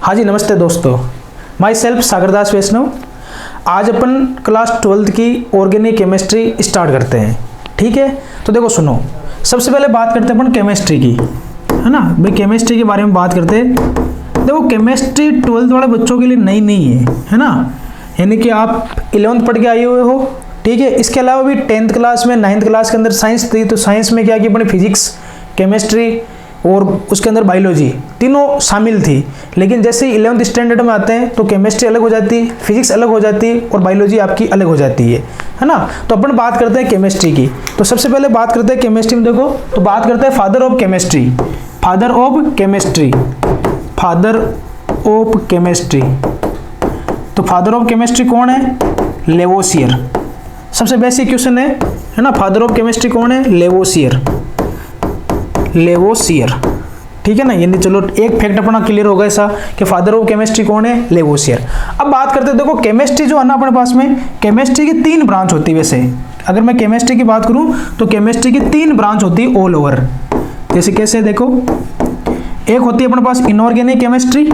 हाँ जी, नमस्ते दोस्तों। माई सेल्फ सागर दास वैष्णव। आज अपन क्लास 12th की ऑर्गेनिक केमिस्ट्री स्टार्ट करते हैं। ठीक है, तो देखो सुनो, सबसे पहले बात करते हैं अपन केमिस्ट्री की, है ना भाई। केमिस्ट्री के बारे में बात करते हैं। देखो केमिस्ट्री 12th वाले बच्चों के लिए नई नहीं है ना। यानी कि आप 11th पढ़ के आए हुए हो, ठीक है। इसके अलावा भी 10th क्लास में 9th क्लास के अंदर साइंस थी, तो साइंस में क्या कि अपनी फिजिक्स, केमिस्ट्री और उसके अंदर बायोलॉजी तीनों शामिल थी। लेकिन जैसे ही 11th स्टैंडर्ड में आते हैं तो केमिस्ट्री अलग हो जाती है, फिजिक्स अलग हो जाती है और बायोलॉजी आपकी अलग हो जाती है ना। तो अपन बात करते हैं केमिस्ट्री की। तो सबसे पहले बात करते हैं केमिस्ट्री में। देखो तो बात करते हैं father of chemistry. Father of chemistry, father of chemistry. तो फादर ऑफ केमिस्ट्री कौन है? लेवोसियर। सबसे बेसिक क्वेश्चन है ना। फादर ऑफ केमिस्ट्री कौन है? लेवोसियर। लेवोसियर, ठीक है ना। यानी चलो एक फैक्ट अपना क्लियर होगा ऐसा कि फादर ऑफ केमिस्ट्री कौन है? लेवोसियर। अब बात करते हैं, देखो केमिस्ट्री जो है ना अपने पास में, केमिस्ट्री की 3 ब्रांच होती है। वैसे अगर मैं केमिस्ट्री की बात करूं तो केमिस्ट्री की 3 ब्रांच होती है ऑल ओवर। जैसे कैसे देखो, एक होती है अपने पास इनऑर्गेनिक केमिस्ट्री,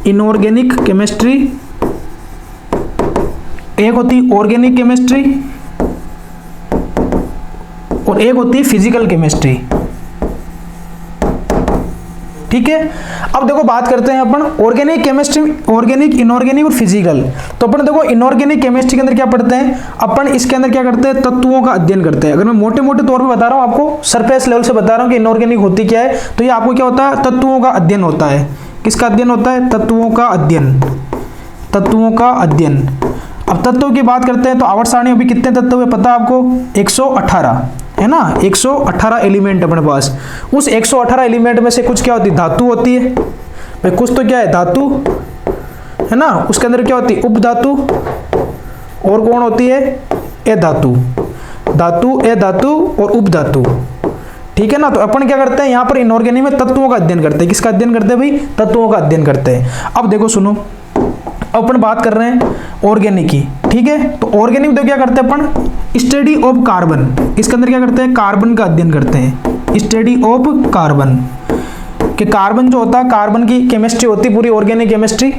इनऑर्गेनिक केमिस्ट्री। एक होती है ऑर्गेनिक केमिस्ट्री और एक होती है फिजिकल केमिस्ट्री। ठीक है। अब देखो बात करते हैं अपन ऑर्गेनिक केमिस्ट्री, ऑर्गेनिक, इनऑर्गेनिक और फिजिकल। तो अपन देखो इनऑर्गेनिक केमिस्ट्री के अंदर क्या पढ़ते हैं अपन? इसके अंदर क्या करते हैं? तत्वों का अध्ययन करते हैं। अगर मैं मोटे मोटे तौर पे बता रहा हूं आपको, सरफेस लेवल से बता रहा हूं कि इनऑर्गेनिक होती क्या है, तो ये आपको क्या होता है? तत्वों का अध्ययन होता है। किसका अध्ययन होता है? तत्वों का अध्ययन, तत्वों का अध्ययन। अब तत्वों की बात करते हैं तो आवर्त सारणी अभी कितने तत्व है पता है आपको? 118 है ना। 118 एलिमेंट अपने पास। उस 118 एलिमेंट में से कुछ क्या होती है? धातु होती है भाई। कुछ तो क्या है? धातु है ना। उसके अंदर क्या होती है? उपधातु। और कौन होती है? ए धातु, धातु, ए धातु और उपधातु। ठीक है ना। तो अपन क्या करते हैं यहाँ पर इनऑर्गेनिक में तत्वों का अध्ययन करते हैं। किसका अध्ययन करते हैं भाई? तत्वों का अध्ययन करते हैं। अब देखो सुनो, अपन बात कर रहे हैं ऑर्गेनिक की। ठीक है, तो ऑर्गेनिक तो क्या करते हैं अपन? Study of carbon. इसके अंदर क्या करते हैं? कार्बन का अध्ययन करते हैं। स्टडी ऑफ कार्बन, कि कार्बन जो होता है, कार्बन की केमिस्ट्री होती है पूरी ऑर्गेनिक केमिस्ट्री।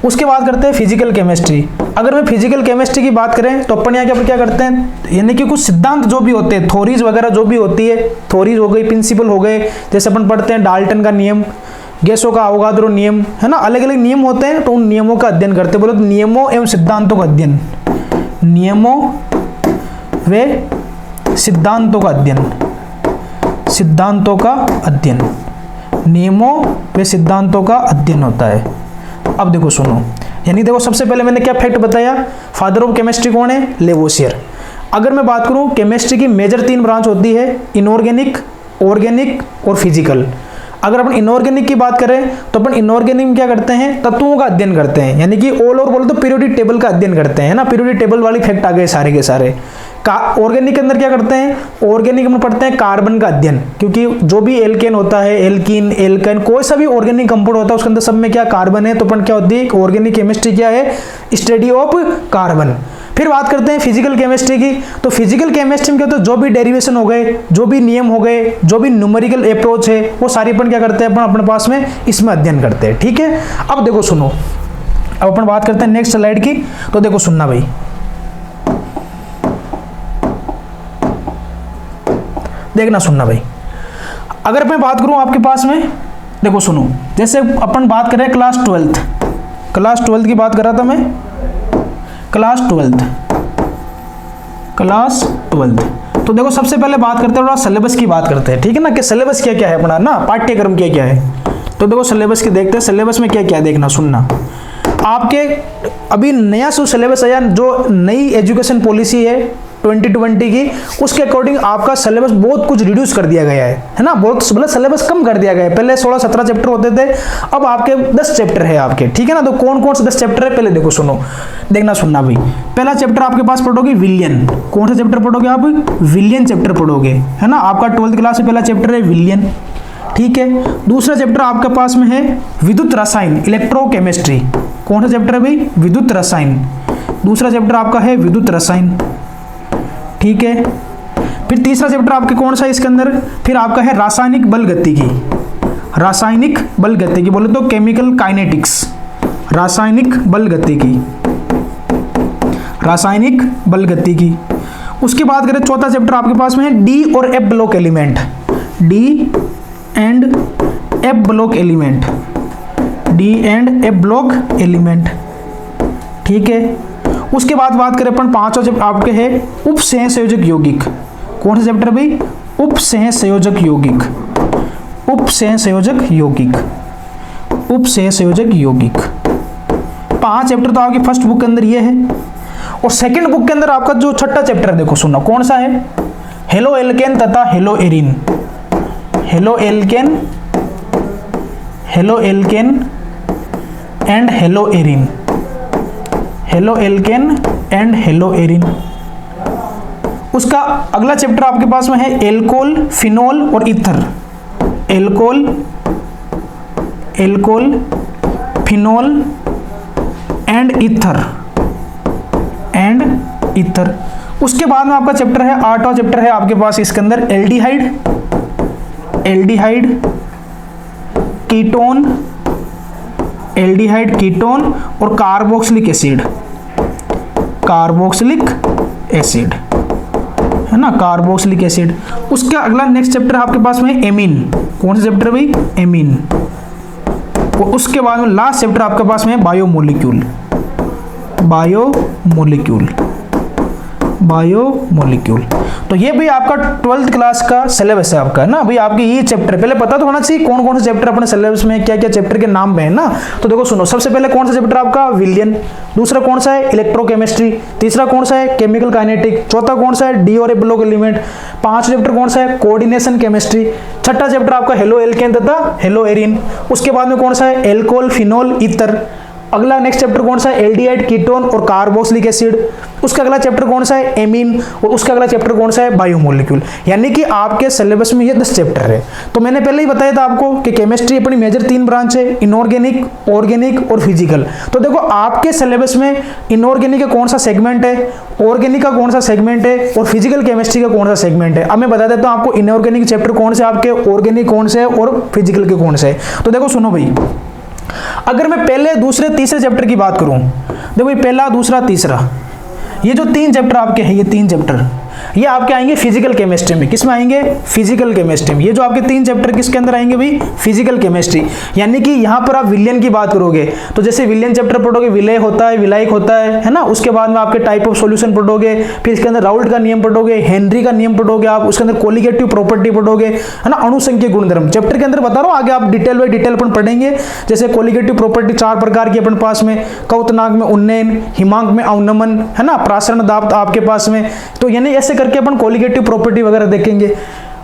उसके बाद करते हैं फिजिकल केमिस्ट्री। अगर मैं फिजिकल केमिस्ट्री की बात करें तो अपन यहाँ क्या करते हैं, यानी कि कुछ सिद्धांत जो भी होते हैं, थ्योरीज वगैरह जो भी होती है, थ्योरीज हो गई, प्रिंसिपल हो गए। जैसे अपन पढ़ते हैं डाल्टन का नियम, गैसों का अवोगाद्रो नियम, है ना। अलग अलग नियम होते हैं, तो उन नियमों का अध्ययन करते हैं। बोलो तो नियमों एवं सिद्धांतों का अध्ययन, नियमों व सिद्धांतों का अध्ययन, सिद्धांतों का अध्ययन, नियमों व सिद्धांतों का अध्ययन होता है। अब देखो सुनो, यानी देखो सबसे पहले मैंने क्या फैक्ट बताया? फादर ऑफ केमिस्ट्री कौन है? लेवोसियर। अगर मैं बात करूं केमिस्ट्री की मेजर 3 ब्रांच होती है, इनऑर्गेनिक, ऑर्गेनिक और फिजिकल। अगर अपन इनऑर्गेनिक की बात करें तो अपन इनऑर्गेनिक में क्या करते हैं? तत्वों का अध्ययन करते हैं। यानी कि ऑल ओवर बोलो तो पीरियोडिक टेबल का अध्ययन करते हैं ना। पीरियोडिक टेबल वाली फैक्ट आ गए सारे के सारे। ऑर्गेनिक के अंदर क्या करते हैं? ऑर्गेनिक में पढ़ते हैं कार्बन का अध्ययन, क्योंकि जो भी एल्केन होता है, एल्कीन, एल्काइन, कोई सा भी ऑर्गेनिक कंपाउंड होता है उसके अंदर सब में क्या कार्बन है। तो अपन क्या होती है? ऑर्गेनिक केमिस्ट्री क्या है? Study of carbon. फिर बात करते हैं फिजिकल केमिस्ट्री की। तो फिजिकल केमिस्ट्री में क्या होता है? जो भी डेरिवेशन हो गए, जो भी नियम हो गए, जो भी न्यूमेरिकल अप्रोच है, वो सारी अपन क्या करते हैं? अपन अपने पास में इसमें अध्ययन करते हैं। ठीक है। अब देखो सुनो, अब अपन बात करते हैं नेक्स्ट स्लाइड की। तो देखो सुनना भाई, देखना सुनना भाई। अगर मैं बात करूं आपके पास में, देखो सुनो, जैसे अपन बात कर रहे हैं क्लास 12th, क्लास 12th की बात कर रहा था मैं, क्लास 12th, क्लास 12th। तो देखो सबसे पहले बात करते हैं, थोड़ा सिलेबस की बात करते हैं। ठीक है ना, कि सिलेबस क्या क्या है अपना ना, पाठ्यक्रम क्या क्या है। तो देखो सिलेबस की देखते हैं, सिलेबस में क्या क्या है, देखना सुनना। आपके अभी नया जो सिलेबस आया, जो नई एजुकेशन पॉलिसी है 2020 की, उसके अकॉर्डिंग आपका सिलेबस बहुत कुछ रिड्यूस कर दिया गया है ना। बहुत मतलब सिलेबस कम कर दिया गया है। पहले 16-17 चैप्टर होते थे, अब आपके 10 चैप्टर है आपके। ठीक है ना। तो कौन कौन से 10 चैप्टर है पहले देखो सुनो, देखना सुनना भाई। पहला चैप्टर आपके पास पढ़ोगे विलियन। कौन सा चैप्टर पढ़ोगे आप? विलियन चैप्टर पढ़ोगे, है ना। आपका 12th क्लास में पहला चैप्टर है विलियन। ठीक है। दूसरा चैप्टर आपके पास में है विद्युत रसायन, इलेक्ट्रोकेमिस्ट्री। कौन सा चैप्टर है भाई? विद्युत रसायन। दूसरा चैप्टर आपका है विद्युत रसायन। ठीक है। फिर तीसरा चैप्टर आपके कौन सा है इसके अंदर? फिर आपका है रासायनिक बल गतिकी। रासायनिक बल गतिकी, बोले तो केमिकल काइनेटिक्स, रासायनिक बल गतिकी, रासायनिक बल गतिकी। उसकी बात करें चौथा चैप्टर आपके पास में है डी और F block element, D and F block element, D and F block element, ठीक है। उसके बाद बात करें अपन पांचवा चैप्टर आपके है उप सहसंयोजक यौगिक। कौन सा चैप्टर भाई? उप सहसंयोजक यौगिक, उप सहसंयोजक यौगिक, उप सहसंयोजक यौगिक। 5 चैप्टर तो आपकी फर्स्ट बुक के अंदर ये है। और सेकंड बुक के अंदर आपका जो छठा चैप्टर है देखो सुनो कौन सा है? हेलो एल्केन तथा hello Erin, halo alkane, halo alkane and hello Erin, halo alkane and hello Erin. उसका अगला चैप्टर आपके पास में है एल्कोल, फिनोल और ether, alcohol, alcohol, phenol and ether, and ether. उसके बाद में आपका चैप्टर है 8वां चैप्टर है आपके पास इसके अंदर aldehyde, aldehyde, ketone, aldehyde, ketone और कार्बोक्सिलिक एसिड, कार्बोक्सिलिक एसिड, है ना, कार्बोक्सिलिक एसिड। उसका अगला नेक्स्ट चैप्टर आपके पास में एमीन। कौन सा चैप्टर भाई? एमीन। और उसके बाद में लास्ट चैप्टर आपके पास में बायोमोलिक्यूल, बायोमोलिक्यूल, बायोमोलिक्यूल। तो ये भी आपका 12th क्लास का सिलेबस है आपका, ना भाई। आपके ये चैप्टर पहले पता तो होना चाहिए कौन कौन से चैप्टर अपने सिलेबस में क्या क्या चैप्टर के नाम पे है ना। तो देखो सुनो, सबसे पहले कौन सा चैप्टर आपका? विलियन। दूसरा कौन सा है? इलेक्ट्रोकेमिस्ट्री। तीसरा कौन सा है? Chemical kinetic. चौथा कौन सा है? डी और एफ ब्लॉक एलिमेंट। 5वां चैप्टर कौन सा है? Coordination chemistry. छठा चैप्टर आपका हेलो एल्केन तथा हेलो एरिन। उसके बाद में कौन सा है? Alcohol, phenol, ether. अगला नेक्स्ट चैप्टर कौन सा है? एल्डिहाइड, कीटोन और कार्बोक्सिलिक एसिड। उसका अगला चैप्टर कौन सा है? एमीन। और उसका अगला चैप्टर कौन सा है? बायोमोलिक्यूल। यानी कि आपके सिलेबस में ये 10 चैप्टर है। तो मैंने पहले ही बताया था आपको कि केमिस्ट्री अपनी मेजर 3 ब्रांच है, इनऑर्गेनिक, ऑर्गेनिक और फिजिकल। तो देखो आपके सिलेबस में इनऑर्गेनिक का कौन सा सेगमेंट है, ऑर्गेनिक का कौन सा सेगमेंट है और फिजिकल केमिस्ट्री का कौन सा सेगमेंट है। अब मैं बता देता हूं आपको इनऑर्गेनिक चैप्टर कौन से आपके, ऑर्गेनिक कौन से और फिजिकल के कौन से। तो देखो सुनो भाई, अगर मैं पहले, दूसरे, तीसरे चैप्टर की बात करूं, देखो ये पहला, दूसरा, तीसरा, ये जो 3 चैप्टर आपके हैं, ये 3 चैप्टर ये आपके आएंगे फिजिकल केमिस्ट्री में। किस में आएंगे? फिजिकल केमिस्ट्री में। ये जो आपके 3 चैप्टर किसके अंदर आएंगे भाई? Physical chemistry. यानी कि यहां पर आप विलियन की बात करोगे तो जैसे विलियन चैप्टर पढ़ोगे, विलय होता है, विलायक होता है ना। उसके बाद में आपके टाइप ऑफ सॉल्यूशन पढ़ोगे, फिर इसके अंदर राउल्ट का नियम पढ़ोगे, हेनरी का नियम पढ़ोगे आप, उसके अंदर कोलिगेटिव प्रॉपर्टी पढ़ोगे, है ना, अणुसंख्यक गुणधर्म। चैप्टर के अंदर बता रहा हूं, आगे आप डिटेल बाय डिटेल अपन पढ़ेंगे। जैसे कोलिगेटिव प्रॉपर्टी 4 प्रकार की अपन पास में, कौतनाक में उन्नयन, हिमांक में अवनमन, है ना, प्रासरण दाब आपके पास में। तो यानी ऐसे करके अपन कोलिगेटिव प्रॉपर्टी वगैरह देखेंगे।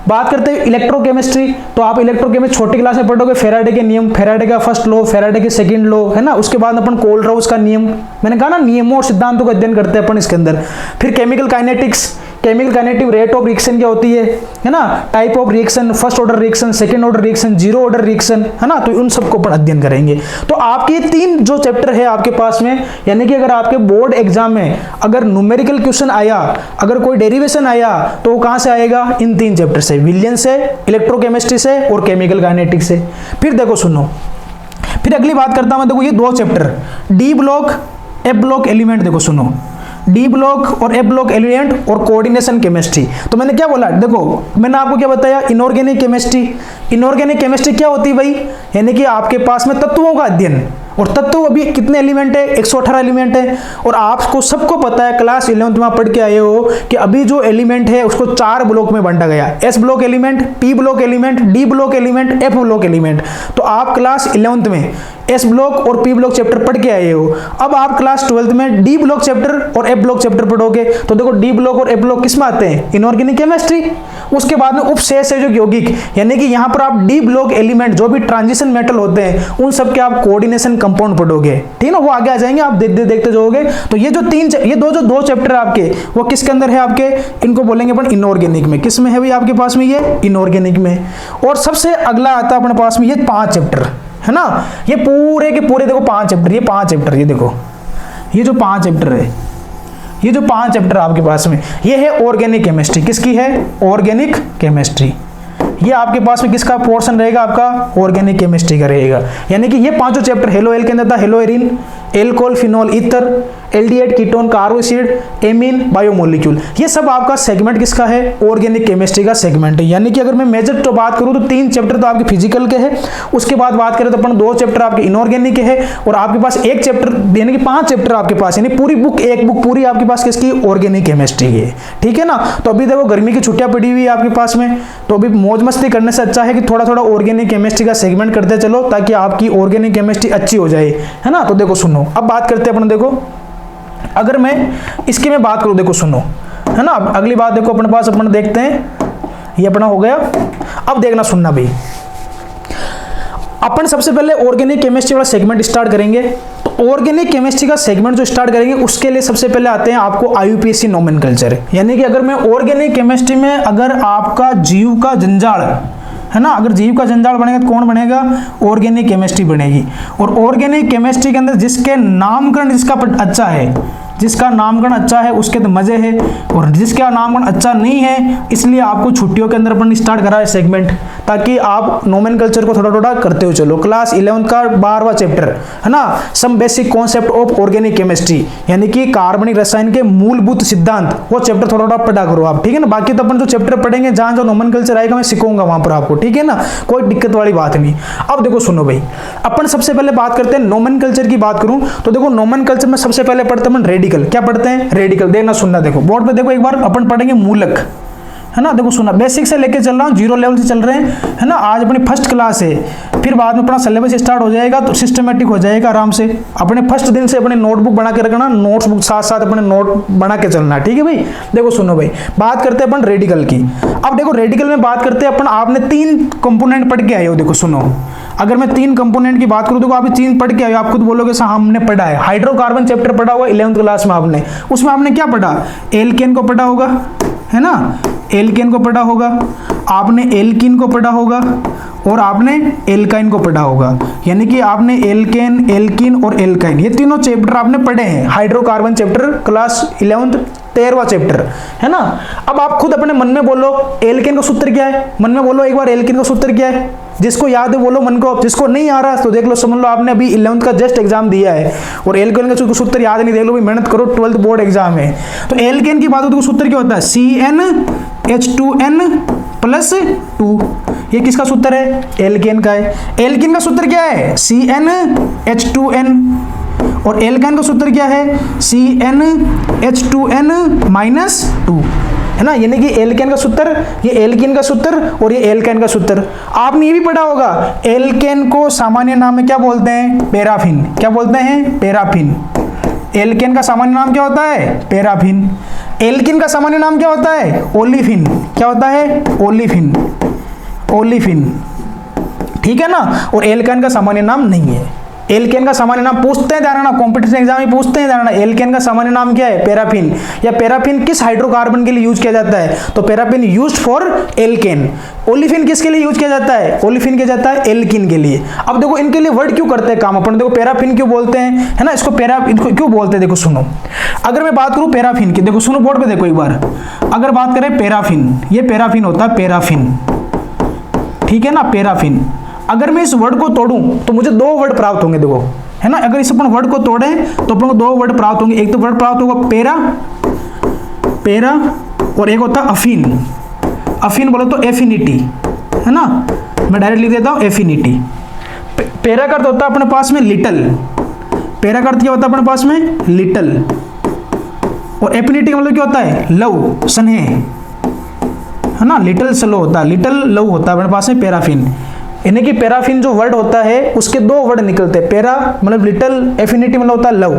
बात करते हैं इलेक्ट्रोकेमिस्ट्री, तो आप इलेक्ट्रोकेमिस्ट्री छोटी क्लास में पढ़ोगे, फेराडे के नियम, फेराडे का फर्स्ट लॉ, फेराडे के सेकंड लॉ, है ना। उसके बाद अपन कोलराउस का नियम, मैंने कहा ना, नियमों और सिद्धांतों का अध्ययन करते हैं अपन इसके अंदर। फिर chemical kinetics, chemical kinetic rate of reaction क्या होती है ना, type of reaction, first order reaction, second order reaction, zero order reaction, है ना। तो उन सबको अपन अध्ययन करेंगे। तो आपके 3 जो चैप्टर है आपके पास में, यानी कि अगर आपके बोर्ड एग्जाम में अगर न्यूमेरिकल क्वेश्चन आया, अगर कोई डेरिवेशन आया, तो वो कहां से आएगा? इन 3 चैप्टर से, विलियन से, इलेक्ट्रोकेमिस्ट्री से और केमिकल काइनेटिक्स से। फिर देखो सुनो, फिर अगली बात करता हूं, देखो ये 2 chapter D block, F block element. देखो सुनो, डी ब्लॉक और एफ ब्लॉक एलिमेंट और कोऑर्डिनेशन केमिस्ट्री। तो मैंने क्या बोला, देखो मैंने आपको क्या बताया? Inorganic chemistry. इनऑर्गेनिक केमिस्ट्री क्या होती है भाई? यानी कि आपके पास में तत्वों का अध्ययन। और तत्व अभी कितने एलिमेंट है? 118 एलिमेंट है। और आपको सबको पता है, क्लास 11th में आप पढ़ के आए हो कि अभी जो एलिमेंट है उसको 4 ब्लॉक में बांटा गया, S block element, P block element, D block element, F block element. तो आप क्लास 11th में एस ब्लॉक और पी ब्लॉक चैप्टर पढ़ के आए हो। अब आप क्लास 12th में डी ब्लॉक चैप्टर और एफ ब्लॉक चैप्टर पढ़ोगे। तो देखो डी ब्लॉक और एफ ब्लॉक किस में आते हैं? Inorganic chemistry. उसके बाद में उपसहसंयोजक यौगिक, यानी कि यहां पर आप डी ब्लॉक एलिमेंट जो भी ट्रांजिशन मेटल होते हैं उन सब के आप कोऑर्डिनेशन कंपाउंड पढ़ोगे, ठीक है ना। वो आगे आ जाएंगे, आप देखते जाओगे। तो ये जो 3, ये दो चैप्टर आपके, वो किसके अंदर है आपके? इनको बोलेंगे अपन इनऑर्गेनिक में। किस में है भाई आपके पास में? ये इनऑर्गेनिक में। और सबसे अगला आता है अपने पास में ये 5 चैप्टर, है ना। ये पूरे के पूरे देखो 5 चैप्टर, ये 5 चैप्टर, ये देखो ये जो 5 चैप्टर है, ये जो 5 चैप्टर आपके पास में, ये है ऑर्गेनिक केमिस्ट्री। किसकी है? ऑर्गेनिक केमिस्ट्री, ये आपके पास में किसका पोर्शन रहेगा, आपका ऑर्गेनिक केमिस्ट्री का रहेगा। यानी कि ये पांचों चैप्टर, हेलो एल्केन था, haloarene, alcohol, phenol, ether, aldehyde, ketone, carboxylic, amine, biomolecule, ये सब आपका सेगमेंट किसका है, ऑर्गेनिक केमिस्ट्री का सेगमेंट है। यानी कि अगर मैं मेजर तो बात करूं तो 3 चैप्टर तो आपके फिजिकल के हैं, उसके बाद बात करें तो अपन 2 चैप्टर आपके इनऑर्गेनिक के हैं, और आपके पास 1 चैप्टर यानी कि 5 चैप्टर आपके पास, यानी पूरी बुक, एक बुक पूरी आपके पास किसकी, ऑर्गेनिक केमिस्ट्री की है। ठीक है ना। तो अभी देखो गर्मी की छुट्टियां पड़ी हुई है आपके पास में, तो अभी मौज मस्ती करने से अच्छा है कि थोड़ा थोड़ा ऑर्गेनिक केमिस्ट्री का सेगमेंट करते चलो, ताकि आपकी ऑर्गेनिक केमिस्ट्री अच्छी हो जाए, है ना। तो देखो सुनो, अब बात करते हैं अपन, देखो अगर मैं इसकी मैं बात करूं, देखो सुनो, है ना। अगली बात देखो अपने पास, अपन देखते हैं, ये अपना हो गया। अब देखना सुनना भाई, अपन सबसे पहले ऑर्गेनिक केमिस्ट्री वाला सेगमेंट स्टार्ट करेंगे। तो ऑर्गेनिक केमिस्ट्री का सेगमेंट जो स्टार्ट करेंगे, उसके लिए सबसे पहले आते हैं आपको आईयूपीएसी नोमेनकल्चर। यानी कि अगर मैं ऑर्गेनिक केमिस्ट्री में अगर आपका जीव का जंजाल, है ना, अगर जीव का जंजाल बनेगा तो कौन बनेगा, ऑर्गेनिक केमिस्ट्री बनेगी। और ऑर्गेनिक केमिस्ट्री के अंदर जिसके नामकरण जिसका अच्छा है, जिसका नामकरण अच्छा है उसके तो मजे है, और जिसका नामकरण अच्छा नहीं है, इसलिए आपको छुट्टियों के अंदर अपन स्टार्ट करा है सेगमेंट, ताकि आप नोमेनकल्चर को थोड़ा थोड़ा करते हो चलो। क्लास 11 का 12वां चैप्टर, है ना, some basic concept of organic chemistry, यानी कि कार्बनिक रसायन के मूलभूत सिद्धांत, वो चैप्टर थोड़ा थोड़ा पढ़ा करो आप। ठीक है ना। बाकी तो अपन जो चैप्टर पढ़ेंगे, जहां जो नोमेनकल्चर आएगा मैं सिखाऊंगा वहां पर आपको। ठीक है ना, कोई दिक्कत वाली बात नहीं। अब देखो सुनो भाई, अपन सबसे पहले बात करते हैं नोमेनकल्चर की बात करूं तो देखो नोमेनकल्चर में सबसे पहले पढ़ते हैं रेडिकल। क्या पढ़ते हैं, रेडिकल। देखना सुनना, देखो बोर्ड पे देखो, एक बार अपन पढ़ेंगे मूलक, है ना। देखो सुनना, बेसिक से लेके चल रहा हूँ, 0 लेवल से चल रहे हैं, है ना। आज अपनी फर्स्ट क्लास है, फिर बाद में अपना सिलेबस स्टार्ट हो जाएगा तो सिस्टमेटिक हो जाएगा आराम से। अपने फर्स्ट दिन से अपने नोटबुक बना के रखना, नोट्स बुक साथ साथ अपने नोट बना के चलना। ठीक है भाई। देखो सुनो भाई, बात करते हैं अपन रेडिकल की। अब देखो रेडिकल में बात करते हैं अपन, आपने 3 कंपोनेंट पढ़ के आए हो। देखो सुनो, अगर मैं 3 कंपोनेंट की बात करूं तो आप 3 पढ़ के आए हो, आप खुद बोलोगे सर हमने पढ़ा है। हाइड्रोकार्बन चैप्टर पढ़ा हुआ 11th क्लास में आपने, उसमें आपने क्या पढ़ा, एल्केन को पढ़ा होगा, है ना, एल्केन को पढ़ा होगा, आपने एल्कीन को पढ़ा होगा, और आपने एल्काइन को पढ़ा होगा। यानी कि आपने एल्केन, एल्कीन और एल्काइन, ये तीनों चैप्टर आपने पढ़े हैं। हाइड्रोकार्बन चैप्टर क्लास 11th 13वां चैप्टर, है ना। अब आप खुद अपने मन में बोलो एल्केन का सूत्र क्या है, मन में बोलो एक बार एल्केन का सूत्र क्या है। जिसको याद है बोलो मन को, जिसको नहीं आ रहा तो देख लो, समझ लो आपने अभी 11th का जस्ट एग्जाम दिया है और एल्केन का सूत्र याद नहीं, देख लो भाई, मेहनत करो, 12th बोर्ड एग्जाम है। तो एल्केन की बात हो तो सूत्र क्या होता है, CnH2n+2। ये किसका सूत्र है, एल्केन का है। एल्केन का सूत्र क्या है, CnH2n, और एल्काइन का सूत्र क्या है, CnH2n-2, है ना। यानी कि एल्केन का सूत्र, ये एल्कीन का सूत्र और ये एल्काइन का सूत्र। आपने ये भी पढ़ा होगा, एल्केन को सामान्य नाम में क्या बोलते हैं, पैराफिन। क्या बोलते हैं, पैराफिन। एल्केन का सामान्य नाम क्या होता है, पैराफिन। एल्कीन का सामान्य नाम क्या होता है, ओलिफिन। क्या होता है, ओलिफिन, ओलिफिन। ठीक है ना। और एल्काइन का सामान्य नाम नहीं है। एल्केन का सामान्य नाम पूछते हैं, ध्यान रखना, कॉम्पिटिशन एग्जाम में पूछते हैं, ध्यान रखना, एल्केन का सामान्य नाम क्या है, पैराफिन। या पैराफिन किस हाइड्रोकार्बन के लिए यूज किया जाता है, तो paraffin used for alkane. Olefin किसके लिए यूज किया जाता है, ओलिफिन किया जाता है एल्कीन के लिए। अब देखो इनके लिए वर्ड क्यों करते हैं काम अपन, देखो पैराफिन क्यों बोलते हैं, है ना, इसको इनको क्यों बोलते हैं। देखो सुनो, अगर मैं बात करूं पैराफिन की, देखो सुनो बोर्ड पे देखो एक बार, अगर बात करें पैराफिन, ये पैराफिन होता है, पैराफिन। ठीक है ना, पैराफिन। अगर मैं इस वर्ड को तोड़ूं तो मुझे 2 वर्ड प्राप्त होंगे, देखो, है ना। अगर इस अपन वर्ड को तोड़ें तो अपन को 2 वर्ड प्राप्त होंगे। एक तो वर्ड प्राप्त होगा पैरा, पैरा, और एक होता अफिन। अफिन बोलो तो एफिनिटी, है ना, मैं डायरेक्ट लिख देता हूं एफिनिटी। पैरा का अर्थ होता है अपने पास में लिटल, पैरा का अर्थ क्या होता है अपने पास में, लिटल। और एफिनिटी का मतलब क्या होता है, लव, स्नेह, है ना, लिटल से लव होता है, लिटल लव होता है अपने पास में पैराफिन। यानी कि पैराफिन जो वर्ड होता है उसके 2 वर्ड निकलते हैं, पैरा मतलब लिटल, एफिनिटी मतलब होता है लव।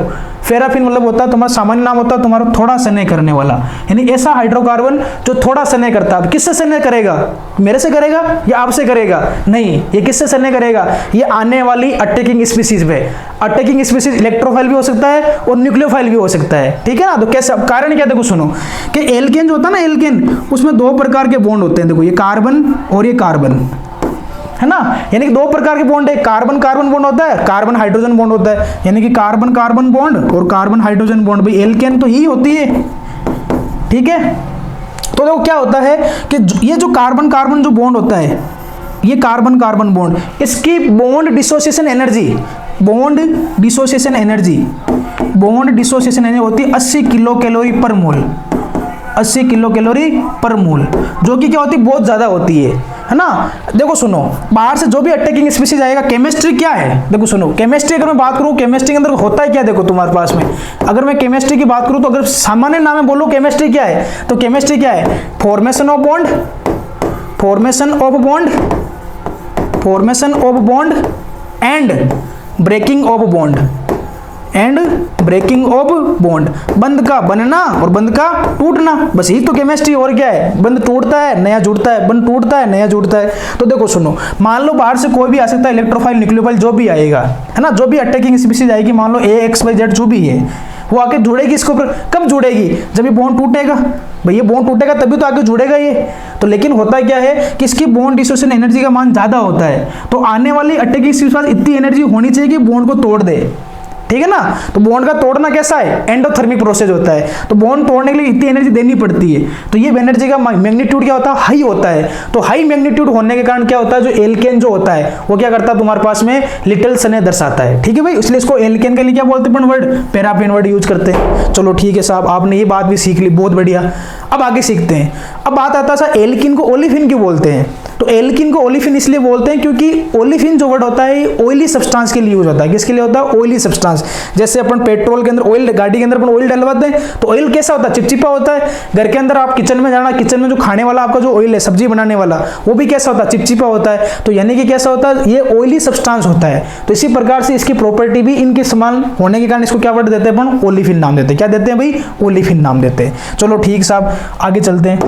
पैराफिन मतलब होता है तुम्हारा सामान्य नाम होता है तुम्हारा थोड़ा स्नेह करने वाला, यानी ऐसा हाइड्रोकार्बन जो थोड़ा स्नेह करता है। किससे स्नेह करेगा, मेरे से करेगा या आपसे करेगा, नहीं, ये किससे स्नेह करेगा, ये आने वाली अटैकिंग स्पीसीज पे। अटैकिंग स्पीसीज इलेक्ट्रोफाइल भी हो सकता है और न्यूक्लियोफाइल भी हो सकता है। ठीक है ना। तो कैसे, कारण क्या, देखो सुनो, कि एल्केन जो होता है ना, एल्केन, उसमें 2 प्रकार के बॉन्ड होते हैं। देखो ये कार्बन और ये कार्बन, है ना। यानी कि 2 प्रकार के बॉन्ड है, कार्बन कार्बन बॉन्ड होता है, कार्बन हाइड्रोजन बॉन्ड होता है। यानी कि कार्बन कार्बन बॉन्ड और कार्बन हाइड्रोजन बॉन्ड। भाई एल्केन तो यही होती है। ठीक है। तो देखो क्या होता है कि ये जो कार्बन कार्बन जो बॉन्ड होता है, ये कार्बन कार्बन बॉन्ड, इसकी बॉन्ड डिसोसिएशन एनर्जी होती है 80 किलो कैलोरी पर मोल, 80 किलो कैलोरी पर मोल, जो कि क्या होती है, बहुत ज्यादा होती है ना। देखो सुनो, बाहर से जो भी अटैकिंग स्पीशीज आएगा, केमिस्ट्री क्या है, देखो सुनो, केमिस्ट्री अगर मैं बात करूं, केमिस्ट्री के अंदर होता है क्या, देखो तुम्हारे पास में, अगर मैं केमिस्ट्री की बात करूं तो अगर सामान्य नाम में बोलो केमिस्ट्री क्या है, तो केमिस्ट्री क्या है, formation of bond and breaking of bond, बंद का बनना और बंद का टूटना, बस यही तो केमिस्ट्री, और क्या है, बंद टूटता है नया जुड़ता है, बंद टूटता है नया जुड़ता है। तो देखो सुनो, मान लो बाहर से कोई भी आ सकता है, इलेक्ट्रोफाइल न्यूक्लियोफाइल जो भी आएगा, है ना, जो भी अटैकिंग स्पीशीज आएगी, मान लो AXYZ जो भी है, वो आके जुड़ेगी इसके ऊपर, कब जुड़ेगी, जब ये बॉन्ड टूटेगा, भाई ये बॉन्ड टूटेगा तभी तो आगे जुड़ेगा ये। तो लेकिन होता क्या है कि इसकी बॉन्ड डिसोसिएशन एनर्जी का मान ज्यादा होता है, तो आने वाली अटैकिंग स्पीशीज के पास इतनी एनर्जी होनी चाहिए कि बॉन्ड को तोड़ दे, ठीक है ना। तो बॉन्ड का तोड़ना कैसा है, एंडोथर्मिक प्रोसेस होता है, तो बॉन्ड तोड़ने के लिए इतनी एनर्जी देनी पड़ती है, तो ये एनर्जी का मैग्नीट्यूड क्या होता है, हाई होता है। तो हाई मैग्नीट्यूड होने के कारण क्या होता है, जो एल्केन जो होता है वो क्या करता है, तुम्हारे पास में लिटिल सने दर्शाता है, ठीक है भाई, इसलिए इसको एल्केन के लिए क्या बोलते हैं, वर्ड पैराफिन वर्ड यूज करते हैं। चलो ठीक है साहब, आपने ये बात भी सीख ली, बहुत बढ़िया। अब आगे सीखते हैं। अब बात आता है एल्किन को ओलिफिन क्यों बोलते हैं, तो एल्किन को ओलिफिन इसलिए बोलते हैं क्योंकि ओलिफिन जो वर्ड होता है ऑयली सब्सटेंस के लिए यूज होता है। किसके लिए होता है, ऑयली सब्सटेंस। जैसे अपन पेट्रोल के अंदर ऑयल, गाड़ी के अंदर अपन ऑयल डलवाते हैं, तो ऑयल कैसा होता है, चिपचिपा होता है। घर के अंदर आप किचन में जाना, किचन में जो खाने वाला आपका जो ऑयल है, सब्जी बनाने वाला, वो भी कैसा होता है, चिपचिपा होता है। तो यानी कि कैसा होता है, ये ऑयली सब्सटेंस होता है। तो इसी प्रकार से इसकी प्रॉपर्टी भी इनके समान होने के कारण इसको क्या वर्ड देते हैं अपन, ओलिफिन नाम देते हैं। क्या देते हैं भाई, ओलिफिन नाम देते हैं। चलो ठीक साहब, आगे चलते हैं।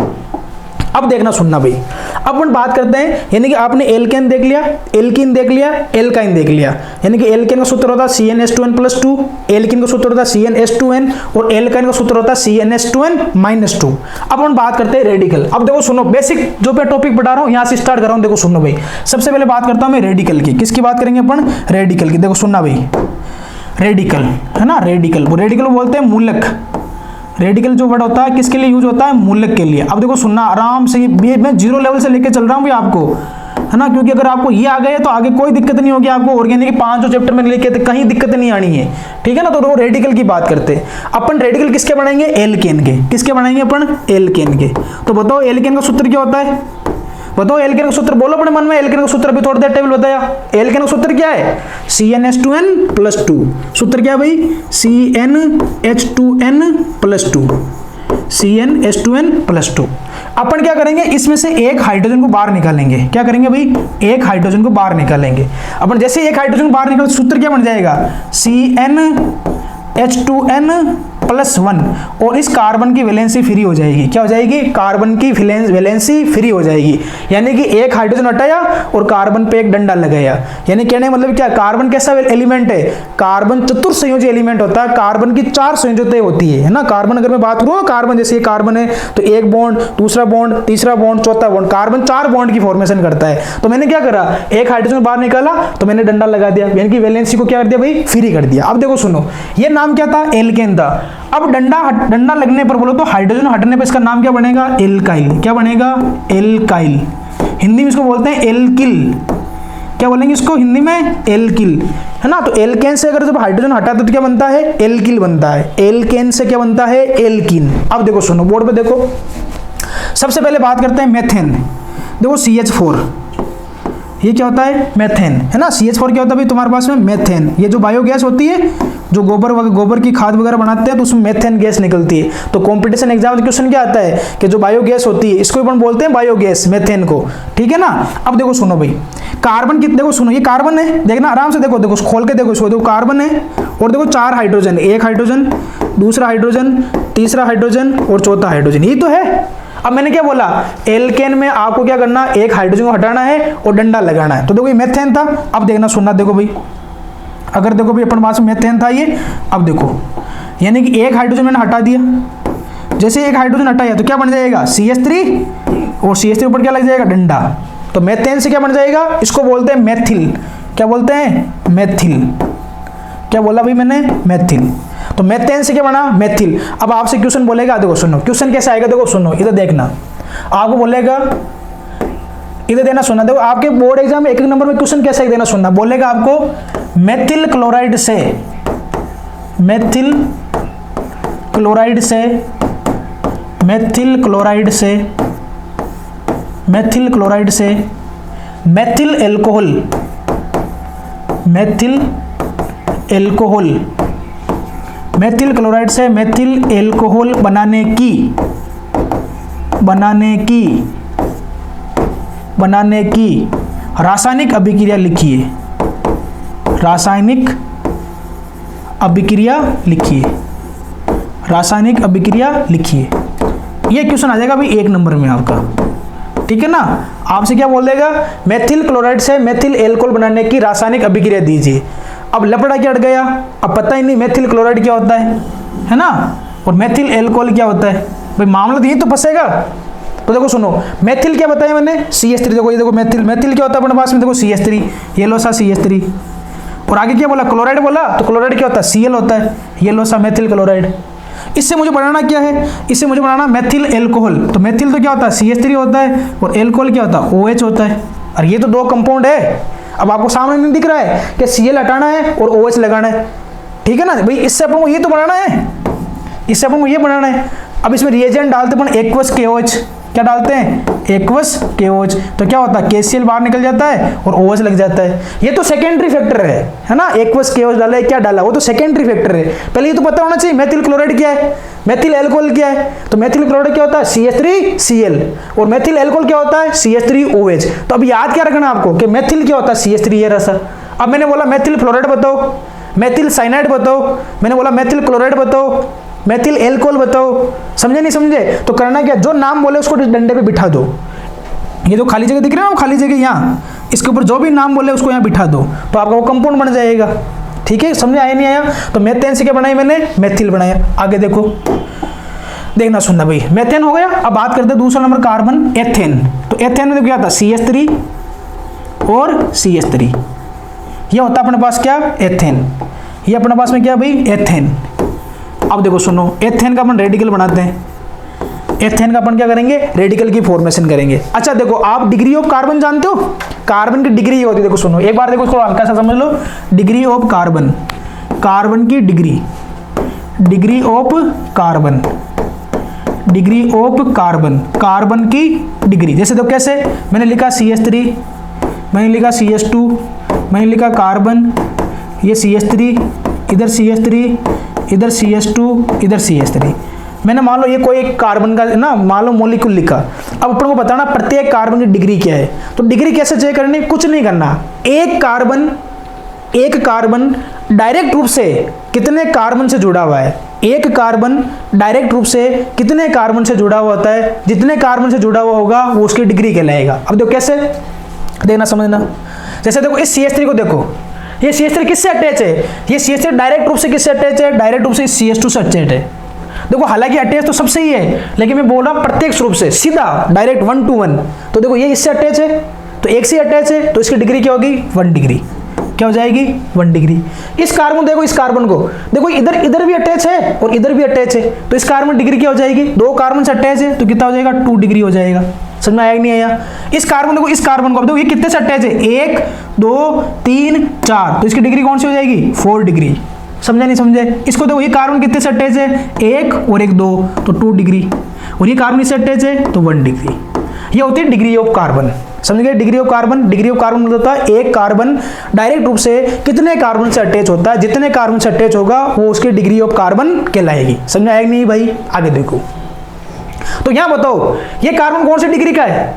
अब देखना सुनना भाई, अब अपन बात करते हैं, यानी कि आपने एल्केन देख लिया, एल्किन देख लिया, एल्काइन देख लिया। यानी कि एल्केन का सूत्र होता है CnH2n+2, एल्किन का सूत्र होता है CnH2n, और एल्काइन का सूत्र होता है CnH2n-2। अब अपन बात करते हैं रेडिकल। अब देखो सुनो, बेसिक जो मैं टॉपिक पढ़ा रहा हूं यहां से स्टार्ट कर रहा हूं। देखो सुनो भाई, सबसे पहले बात करता हूं मैं रेडिकल की। किसकी बात करेंगे अपन, रेडिकल की। देखो सुनना भाई, रेडिकल है ना, रेडिकल बोलते हैं मूलक। रेडिकल जो वर्ड होता है किसके लिए यूज होता है, मूलक के लिए। अब देखो सुनना आराम से, ये मैं 0 लेवल से लेके चल रहा हूँ आपको, है ना, क्योंकि अगर आपको ये आ गए तो आगे कोई दिक्कत नहीं होगी आपको। ऑर्गेनिक 5 चैप्टर में लेके कहीं दिक्कत नहीं आनी है, ठीक है ना। तो रेडिकल की बात करते हैं अपन। रेडिकल किसके बनाएंगे, एल्केन के। किसके बनाएंगे अपन, एल्केन के। तो बताओ एल्केन का सूत्र क्या होता है, बताओ एल्केन का सूत्र, बोलो अपने मन में। एल्केन का सूत्र अभी थोड़ी देर टेबल बताया। एल्केन का सूत्र क्या है, CnH2n+2। सूत्र क्या है भाई, CnH2n+2, CnH2n+2। अपन क्या करेंगे, इसमें से एक हाइड्रोजन को बाहर निकालेंगे। क्या करेंगे भाई, एक हाइड्रोजन को बाहर निकालेंगे। अपन जैसे एक हाइड्रोजन को बाहर निकाल, सूत्र क्या बन जाएगा, CnH2n+1, और इस कार्बन की वैलेंसी फ्री हो जाएगी। क्या हो जाएगी, कार्बन की वैलेंसी फ्री हो जाएगी। यानी कि एक हाइड्रोजन हटाया और कार्बन पे एक डंडा लगाया। यानी कहने का मतलब क्या, कार्बन कैसा एलिमेंट है, कार्बन चतुर्संयोजी एलिमेंट होता है। कार्बन की 4 संयोजकताएं होती है ना। कार्बन अगर मैं बात करूं, कार्बन जैसे ये कार्बन है तो एक बॉन्ड, दूसरा बॉन्ड, तीसरा बॉन्ड, चौथा बॉन्ड, कार्बन 4 बॉन्ड की फॉर्मेशन करता है। तो मैंने क्या करा, एक हाइड्रोजन बाहर निकाला तो मैंने डंडा लगा दिया, यानी कि वैलेंसी को क्या कर दिया भाई, फ्री कर दिया। अब देखो सुनो, ये नाम क्या था, एल्केन था। अब डंडा लगने पर बोलो तो हाइड्रोजन हटने पर इसका नाम क्या बनेगा, एल्काइल। क्या बनेगा, एल्काइल। हिंदी में इसको बोलते हैं एल्किल। क्या बोलेंगे इसको हिंदी में, एल्किल, है ना। तो एल्केन से अगर जब हाइड्रोजन हटाते तो क्या बनता है, एल्किल बनता है। एल्केन से क्या बनता है, एल्किन। अब देखो सुनो, बोर्ड पे देखो, सबसे पहले बात करते हैं मेथेन। देखो CH4, ये क्या होता है, मेथेन, है ना। CH4 क्या होता है भाई तुम्हारे पास में, मेथेन। ये जो बायोगैस होती है, जो गोबर की खाद वगैरह बनाते हैं तो उसमें मेथेन गैस निकलती है। तो कंपटीशन एग्जाम में क्वेश्चन क्या आता है कि जो बायोगैस होती है इसको अपन बोलते हैं बायोगैस, मेथेन को, ठीक है ना। अब देखो सुनो भाई, कार्बन कितने, देखो सुनो, ये कार्बन है, देखना आराम से देखो, खोल के देखो इसको। देखो कार्बन है और देखो 4 हाइड्रोजन, एक हाइड्रोजन, दूसरा हाइड्रोजन, तीसरा हाइड्रोजन और चौथा हाइड्रोजन, यही तो है। अब मैंने क्या बोला, एल्केन में आपको क्या करना, एक हाइड्रोजन को हटाना है और डंडा लगाना है। तो देखो ये मेथेन था। अब देखना सुनना, देखो भाई, अगर देखो भाई अपन पास में मेथेन था ये। अब देखो, यानी कि एक हाइड्रोजन मैंने हटा दिया, जैसे एक हाइड्रोजन हटाया तो क्या बन जाएगा, CH3, और CH3 ऊपर क्या लग जाएगा, डंडा। तो मेथेन से क्या बन जाएगा, इसको बोलते हैं मेथिल। क्या बोलते हैं, मेथिल। क्या बोला भाई मैंने, मेथिल। तो तो मेथेन से क्या बना, मेथिल। अब आपसे क्वेश्चन बोलेगा, देखो सुनो क्वेश्चन कैसे आएगा, देखो सुनो इधर देखना, आपको बोलेगा इधर देना सुनना, देखो आपके बोर्ड एग्जाम में 1 नंबर में क्वेश्चन कैसे देना सुनना, बोलेगा आपको मेथिल क्लोराइड से, मेथिल क्लोराइड से, मेथिल क्लोराइड से, मेथिल क्लोराइड से methyl alcohol, methyl alcohol, methyl chloride से मेथिल एल्कोहल बनाने की रासायनिक अभिक्रिया लिखिए, रासायनिक अभिक्रिया लिखिए, रासायनिक अभिक्रिया लिखिए। ये क्वेश्चन आ जाएगा भाई 1 नंबर में आपका, ठीक है ना। आपसे क्या बोल देगा, मेथिल क्लोराइड से मेथिल एल्कोहल बनाने की रासायनिक अभिक्रिया दीजिए। अब लपड़ा क्या अट गया, अब पता ही नहीं मेथिल क्लोराइड क्या होता है ना, और मेथिल एल्कोहल क्या होता है, भाई मामला तो यही तो फंसेगा। तो देखो सुनो, मेथिल क्या बताया मैंने, CH3, देखो ये देखो मेथिल, मेथिल क्या होता है अपने पास में, देखो CH3, ये लो सा CH3, और आगे क्या बोला, क्लोराइड बोला, तो क्लोराइड क्या होता है, Cl होता है, ये लो सा मेथिल क्लोराइड। इससे मुझे बनाना क्या है, इससे मुझे बनाना मेथिल एल्कोहल, तो मेथिल तो क्या होता है CH3 होता है, और एल्कोहल क्या होता है OH होता है, और ये तो 2 कंपाउंड है। अब आपको सामने नहीं दिख रहा है कि Cl हटाना है और OH लगाना है, ठीक है ना भाई, इससे अपन को ये तो बनाना है, इससे अपन को ये बनाना है। अब इसमें रिएजेंट डालते अपन एक्वस KOH, क्या डालते हैं, एक्वस KOH, तो क्या होता है KCl बाहर निकल जाता है और OH लग जाता है। ये तो सेकेंडरी फैक्टर है ना, एक्वस KOH डाला है, क्या डाला, वो तो सेकेंडरी फैक्टर है। पहले ये तो पता होना चाहिए मेथिल क्लोराइड क्या है, मेथिल एल्कोहल क्या है, तो मेथिल क्लोराइड क्या होता है CH3Cl, और मेथिल एल्कोहल क्या होता है CH3OH। तो अब याद क्या रखना आपको कि मेथिल क्या होता है CH3, ये रहा। अब मैंने बोला मेथिल फ्लोराइड बताओ, मेथिल साइनाइड बताओ, मैंने बोला मेथिल क्लोराइड बताओ, मेथिल एल्कोहल बताओ, समझे नहीं समझे। तो करना क्या, जो नाम बोले उसको डंडे पे बिठा दो, ये जो खाली जगह दिख रहा है ना, वो खाली जगह यहाँ, इसके ऊपर जो भी नाम बोले उसको यहाँ बिठा दो, तो आपका वो कंपाउंड बन जाएगा, ठीक है। समझे, आया नहीं आया। तो मेथेन से क्या बनाई मैंने, मेथिल बनाया। आगे देखो, देखना सुनना भाई, मेथेन हो गया। अब बात करते हैं दूसरा नंबर कार्बन, एथेन। तो एथेन में क्या था, CH3 और CH3, ये होता है अपने पास क्या, एथेन। ये अपने पास में क्या भाई, एथेन। अब देखो सुनो, एथेन का अपन रेडिकल बनाते हैं, एथेन का अपन क्या करेंगे, रेडिकल की फॉर्मेशन करेंगे। अच्छा देखो, आप डिग्री ऑफ कार्बन जानते हो, कार्बन की डिग्री ये होती है, देखो सुनो एक बार, देखो इसको हल्का सा समझ लो, डिग्री ऑफ कार्बन, कार्बन की degree, degree of carbon, degree of carbon, carbon की डिग्री। जैसे देखो कैसे, मैंने लिखा CH3, मैंने लिखा CH2, मैंने लिखा कार्बन, ये CH3, इधर CH3, इधर CH2, इधर CH3। मैंने मान लो ये कोई एक कार्बन का ना, मान लो मॉलिक्यूल लिखा। अब अपन को बताना प्रत्येक कार्बन की डिग्री क्या है। तो डिग्री कैसे चेक करनी, कुछ नहीं करना, एक कार्बन डायरेक्ट रूप से कितने कार्बन से जुड़ा हुआ है, एक कार्बन डायरेक्ट रूप से कितने कार्बन से जुड़ा हुआ होता है, जितने कार्बन से जुड़ा हुआ होगा वो उसकी डिग्री कहलाएगा। अब देखो कैसे, देखना समझना। जैसे देखो इस CH3 को देखो, ये CH3 किससे अटैच है, ये CH3 डायरेक्ट रूप से किससे अटैच है, डायरेक्ट रूप से CH2 से अटैच है। देखो हालांकि अटैच तो सबसे ही है, लेकिन मैं बोल रहा हूं प्रत्यक्ष रूप से, सीधा डायरेक्ट 1 to 1। तो देखो ये इससे अटैच है, तो एक से अटैच है, तो इसकी डिग्री क्या होगी, 1 डिग्री। क्या हो जाएगी, 1 डिग्री। इस कार्बन देखो, इस कार्बन को देखो, इधर भी अटैच है और इधर भी अटैच है, तो इस कार्बन डिग्री क्या हो जाएगी, 2 कार्बन से अटैच है, तो कितना हो जाएगा, 2 डिग्री हो जाएगा। समझ में आया कि नहीं आया। इस कार्बन देखो, इस कार्बन को देखो, ये कितने से अटैच है, 1 2 3 4, तो इसकी डिग्री कौन सी हो जाएगी, 4 डिग्री। समझे नहीं समझे। इसको देखो, ये कार्बन कितने से अटैच है, 1 और 1 2, तो 2 डिग्री, और ये कार्बन इससे अटैच है तो 1 डिग्री। ये होती है डिग्री ऑफ कार्बन। समझ गए, degree of carbon. Degree of carbon मतलब होता है एक कार्बन डायरेक्ट रूप से कितने कार्बन से अटैच होता है, जितने कार्बन से अटैच होगा वो उसकी डिग्री ऑफ कार्बन कहलाएगी। समझ में आएगी नहीं भाई। आगे देखो, तो यहां बताओ ये कार्बन कौन सी डिग्री का है,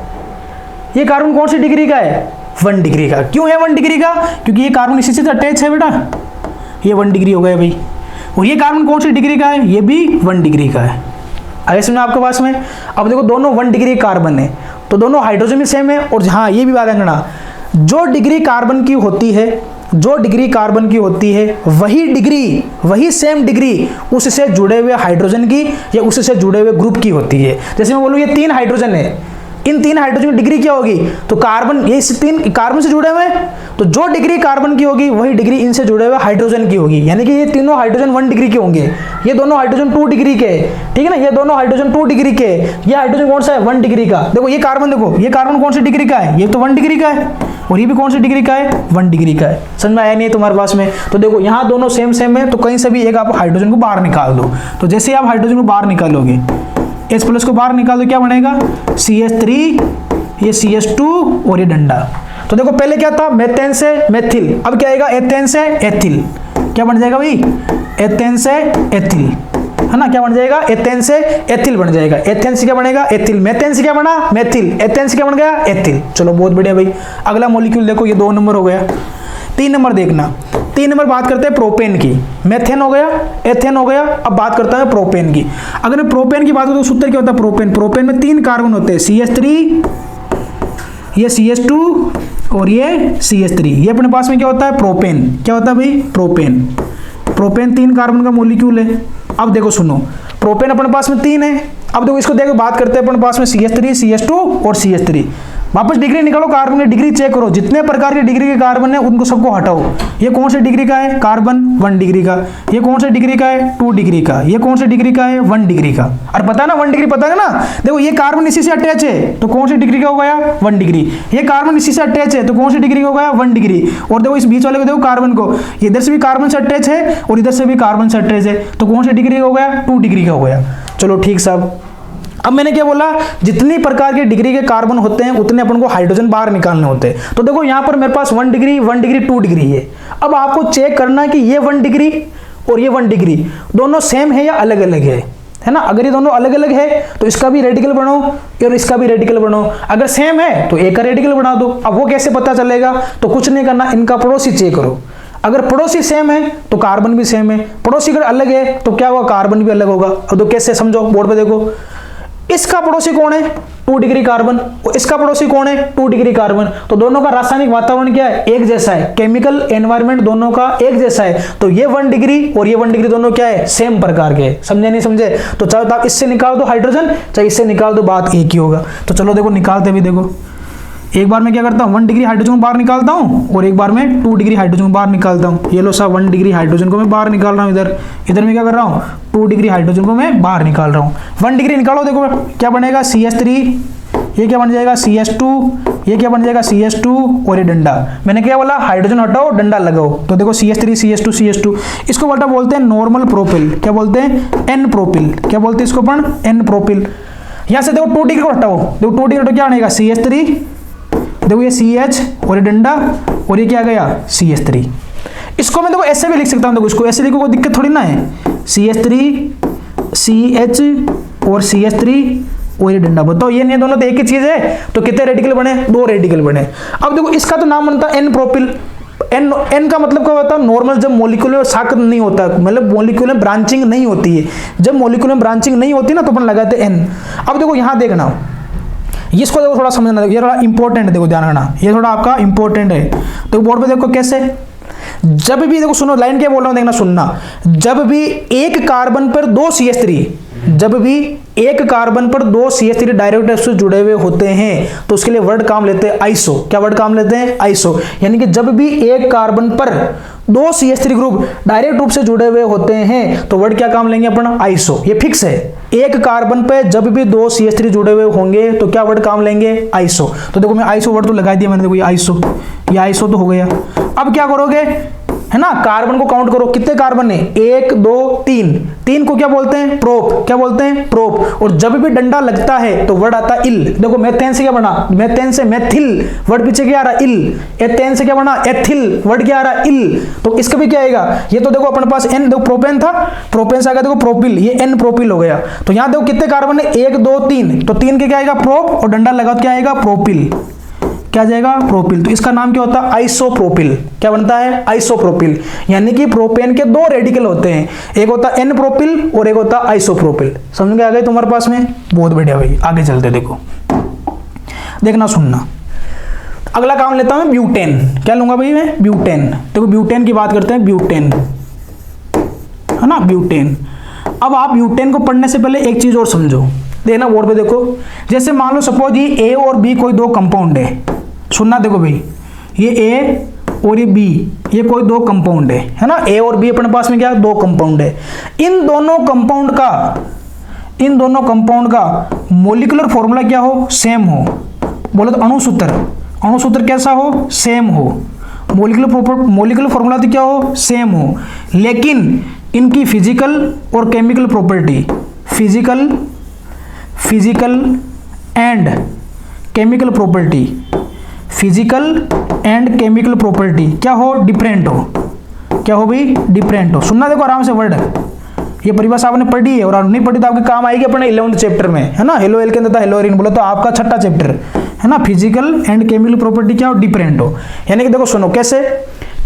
ये कार्बन कौन सी डिग्री का है, 1 डिग्री का। क्यों है 1 डिग्री का, क्योंकि ये कार्बन इसी से अटैच है बेटा, ये 1 डिग्री हो गया भाई। और ये कार्बन कौन सी डिग्री का है, ये भी 1 डिग्री का है। आगे सुना आपके पास में। अब देखो दोनों 1 डिग्री कार्बन है, तो दोनों हाइड्रोजन भी सेम है। और हाँ ये भी बात करना, जो डिग्री कार्बन की होती है, जो डिग्री कार्बन की होती है वही डिग्री, वही सेम डिग्री उससे जुड़े हुए हाइड्रोजन की या उससे जुड़े हुए ग्रुप की होती है। जैसे मैं बोलूँ ये 3 हाइड्रोजन है, इन 3 हाइड्रोजन की डिग्री क्या होगी, तो कार्बन, ये 3 कार्बन से जुड़े हुए हैं, तो जो डिग्री कार्बन की होगी वही डिग्री इनसे जुड़े हुए हाइड्रोजन की होगी, यानी कि ये तीनों हाइड्रोजन 1 डिग्री के होंगे, ये दोनों हाइड्रोजन 2 डिग्री के, ठीक है ना, ये दोनों हाइड्रोजन 2 डिग्री के, ये हाइड्रोजन कौन सा है 1 डिग्री का। देखो ये कार्बन, देखो ये कार्बन कौन सी डिग्री का है, ये तो 1 डिग्री का है, और ये भी कौन सी डिग्री का है 1 डिग्री का है। समझ में आया नहीं तुम्हारे पास में, तो देखो यहाँ दोनों सेम सेम है, तो कहीं से भी एक आप हाइड्रोजन को बाहर निकाल दो, तो जैसे आप हाइड्रोजन को बाहर निकालोगे, H+ को बाहर निकाल दो, क्या बनेगा CH3, ये CH2 और ये डंडा। तो देखो पहले क्या था, मेथेन से मेथिल, अब क्या आएगा एथेन से एथिल, क्या बन जाएगा भाई एथेन से एथिल, है ना, क्या बन जाएगा एथेन से एथिल बन जाएगा, एथेन से क्या बनेगा एथिल, मेथेन से क्या बना मेथिल, एथेन से क्या बन गया एथिल। चलो बहुत बढ़िया भाई। अगला मॉलिक्यूल देखो, ये 2 नंबर हो गया। 3 नंबर देखना, 3 नंबर बात करते हैं प्रोपेन की, मेथेन हो गया, एथेन हो गया, अब बात करता है प्रोपेन की। अगर मैं प्रोपेन की बात करूं तो सूत्र क्या होता है प्रोपेन, प्रोपेन में 3 कार्बन होते हैं, CH3, ये CH2 और ये CH3, ये अपने पास में क्या होता है प्रोपेन, क्या होता है भाई प्रोपेन। प्रोपेन 3 कार्बन का मॉलिक्यूल है। अब देखो सुनो, प्रोपेन अपने पास में 3 है, अब देखो इसको देखो बात करते हैं अपने पास में CH3, CH2 और CH3। वापस डिग्री निकालो, कार्बन की डिग्री चेक करो, जितने प्रकार के डिग्री के कार्बन है उनको सबको हटाओ। ये कौन से डिग्री का है कार्बन 1 डिग्री का, ये कौन से डिग्री का है 2 डिग्री का, ये कौन से डिग्री का है 1 डिग्री का। और पता है ना 1 डिग्री पता है ना, देखो ये कार्बन इसी से अटैच है तो कौन सी डिग्री का हो गया 1 डिग्री, ये कार्बन इसी से अटैच है तो कौन सी डिग्री का हो गया 1 डिग्री। और देखो इस बीच वाले को देखो कार्बन को, इधर से भी कार्बन से अटैच है और इधर से भी कार्बन से अटैच है तो कौन सी डिग्री का हो गया 2 डिग्री का हो गया। चलो ठीक साहब, अब मैंने क्या बोला, जितनी प्रकार के डिग्री के कार्बन होते हैं उतने अपन को हाइड्रोजन बाहर निकालने होते हैं। तो देखो यहाँ पर मेरे पास 1 डिग्री 1 डिग्री 2 डिग्री है। अब आपको चेक करना है कि ये 1 डिग्री और ये 1 डिग्री दोनों सेम है या अलग अलग है ना। अगर ये दोनों अलग अलग है तो इसका भी रेडिकल बनाओ और इसका भी रेडिकल बनाओ, अगर सेम है तो एक का रेडिकल बना दो। अब वो कैसे पता चलेगा, तो कुछ नहीं करना, इनका पड़ोसी चेक करो, अगर पड़ोसी सेम है तो कार्बन भी सेम है, पड़ोसी अगर अलग है तो क्या होगा कार्बन भी अलग होगा। अब तो कैसे समझो, बोर्ड पे देखो, इसका पड़ोसी कौन है 2 डिग्री कार्बन, इसका पड़ोसी कौन है 2 डिग्री कार्बन, तो दोनों का रासायनिक वातावरण क्या है एक जैसा है, केमिकल एनवायरनमेंट दोनों का एक जैसा है। तो ये 1 डिग्री और ये 1 डिग्री दोनों क्या है सेम प्रकार के, समझे नहीं समझे। तो चाहे तो आप इससे निकाल दो हाइड्रोजन, चाहे इससे निकाल दो, बात एक ही होगा। तो चलो देखो निकालते भी, देखो एक बार मैं क्या करता हूँ 1 डिग्री हाइड्रोजन को बाहर निकालता हूँ और एक बार मैं 2 डिग्री हाइड्रोजन को बाहर निकालता हूँ। ये लो साहब 1 डिग्री हाइड्रोजन को मैं बाहर निकाल रहा हूँ, इधर मैं क्या कर रहा हूँ 2 डिग्री हाइड्रोजन को मैं बाहर निकाल रहा हूँ। 1 डिग्री निकालो, देखो क्या बनेगा CH3, ये क्या बन जाएगा CH2, ये क्या बन जाएगा CH2 और ये डंडा। मैंने क्या बोला हाइड्रोजन हटाओ डंडा लगाओ, तो देखो CH3 CH2 CH2, इसको बेटा बोलते हैं नॉर्मल प्रोपिल, क्या बोलते हैं N प्रोपिल, क्या बोलते हैं इसको अपन N प्रोपिल। यहाँ से देखो 2 डिग्री को हटाओ, देखो 2 डिग्री क्या बनेगा CH3, देखो ये CH और ये डंडा और ये क्या गया CH3। इसको मैं देखो ऐसे भी लिख सकता हूँ, देखो इसको ऐसे लिखो कोई दिक्कत थोड़ी ना है, CH3 CH और CH3 और ये डंडा। बताओ ये नहीं दोनों तो एक ही चीज है, तो कितने रेडिकल बने 2 रेडिकल बने। अब देखो इसका तो नाम बनता है N प्रोपिल। N का मतलब क्या होता है नॉर्मल, जब मॉलिक्यूल में साकर नहीं होता, मतलब मॉलिक्यूल में ब्रांचिंग नहीं होती है, जब मॉलिक्यूल में ब्रांचिंग नहीं होती ना तो अपन लगाते हैं N। अब देखो यहाँ देखना, इसको देखो थोड़ा समझना, ये थोड़ा इंपॉर्टेंट है, देखो ध्यान रखना, ये थोड़ा आपका इंपॉर्टेंट है। तो बोर्ड पे देखो कैसे, जब भी देखो सुनो लाइन क्या बोल रहा हूं देखना सुनना, जब भी एक कार्बन पर 2 CH3, जब भी एक कार्बन पर 2 CH3 डायरेक्ट से जुड़े हुए होते हैं तो उसके लिए वर्ड काम लेते हैं आइसो। क्या वर्ड काम लेते हैं आइसो, यानी कि जब भी एक कार्बन पर 2 CH3 ग्रुप डायरेक्ट रूप से जुड़े हुए होते हैं तो वर्ड क्या काम लेंगे अपन आइसो। ये फिक्स है, एक कार्बन पे जब भी 2 CH3 जुड़े हुए होंगे तो क्या वर्ड काम लेंगे आइसो। तो देखो मैं आइसो वर्ड तो लगा दिया मैंने, देखो ये आइसो तो हो गया। अब क्या करोगे, है ना, कार्बन को काउंट करो, कितने कार्बन है 1 2 3, 3 को क्या बोलते हैं प्रोप, क्या बोलते हैं प्रोप। और जब भी डंडा लगता है तो वर्ड आता है इल। देखो मेथेन से क्या बना, मेथेन से मेथिल, वर्ड पीछे क्या आ रहा इल। एथेन से क्या बना एथिल, वर्ड क्या आ रहा इल। तो इसका भी क्या आएगा, ये तो देखो अपने पास N, देखो प्रोपेन था, प्रोपेन से आ गया देखो प्रोपिल, ये N प्रोपिल हो गया। तो यहाँ देखो कितने कार्बन है 1 2 3, तो 3 के क्या आएगा प्रोप और डंडा लगा तो क्या आएगा प्रोपिल, क्या जाएगा प्रोपिल। तो इसका नाम क्या होता है आइसोप्रोपिल, क्या बनता है आइसोप्रोपिल। यानी कि प्रोपेन के 2 रेडिकल होते हैं, एक होता है N प्रोपिल और एक होता है आइसोप्रोपिल। समझ में आ गए तुम्हारे पास में, बहुत बढ़िया भाई। आगे चलते देखो, देखना सुनना, अगला काम लेता हूं ब्यूटेन। क्या लूंगा भाई मैं ब्यूटेन। देखो ब्यूटेन की बात करते हैं, ब्यूटेन है ना ब्यूटेन। अब आप ब्यूटेन को पढ़ने से पहले एक चीज और समझो, देना बोर्ड पे देखो। जैसे मान लो सपोज ये ए और बी कोई दो कंपाउंड है, सुनना देखो भाई, ये ए और ये बी, ये कोई दो कंपाउंड है ना, ए और बी अपने पास में क्या दो कंपाउंड है। इन दोनों कंपाउंड का मॉलिक्यूलर फॉर्मूला क्या हो, सेम हो। बोलो तो अणुसूत्र कैसा हो, सेम हो। मॉलिक्यूलर फॉर्मूला तो क्या हो, सेम हो, लेकिन इनकी फिजिकल और chemical property, physical and chemical property क्या हो, डिफरेंट हो। क्या हो भाई, डिफरेंट हो। सुनना देखो आराम से वर्ड, ये परिभाषा आपने पढ़ी है और नहीं पढ़ी तो आपके काम आएगी अपने 11th चैप्टर में, है ना। हेलो एल के अंदर था हेलोरिन, बोला तो आपका 6ठा चैप्टर है ना। फिजिकल एंड केमिकल प्रॉपर्टी क्या हो, डिफरेंट हो। यानी कि देखो सुनो कैसे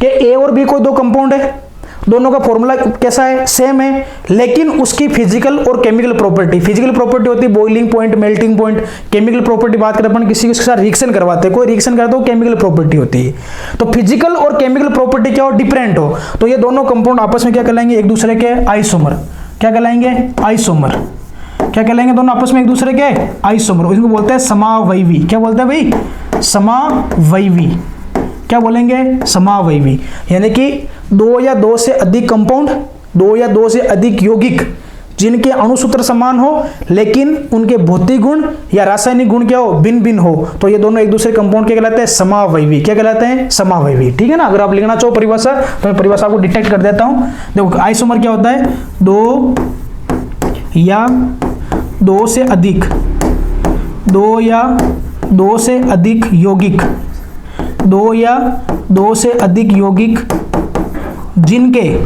कि ए और बी कोई दो कंपाउंड है, दोनों का फॉर्मूला कैसा है, सेम है, लेकिन उसकी फिजिकल और केमिकल प्रॉपर्टी, फिजिकल प्रॉपर्टी होती है boiling point, melting point. Chemical property बात करें अपन किसी के साथ रिएक्शन करवाते हैं, कोई रिएक्शन करते हो केमिकल प्रॉपर्टी होती है। तो फिजिकल और केमिकल प्रॉपर्टी क्या हो, डिफरेंट हो। तो ये दोनों कंपाउंड आपस में क्या कहलाएंगे, एक दूसरे के आइसोमर। क्या कहलाएंगे, आइसोमर। क्या कहलाएंगे, दोनों आपस में एक दूसरे के आइसोमर। इसको बोलते हैं समावयवी। क्या बोलते हैं भाई, समावयवी। क्या बोलेंगे, समावयवी। यानी कि दो या दो से अधिक कंपाउंड, दो या दो से अधिक यौगिक जिनके अणुसूत्र समान हो लेकिन उनके भौतिक गुण या रासायनिक गुण क्या हो, भिन्न भिन्न हो, तो ये दोनों एक दूसरे कंपाउंड क्या कहलाते हैं, समावयवी। क्या कहलाते हैं, समावयवी। ठीक है ना। अगर आप लिखना चाहो परिभाषा तो मैं परिभाषा आपको डिटेक्ट कर देता हूं। देखो आइसोमर क्या होता है, दो या दो से अधिक, दो या दो से अधिक यौगिक, दो या दो से अधिक यौगिक जिनके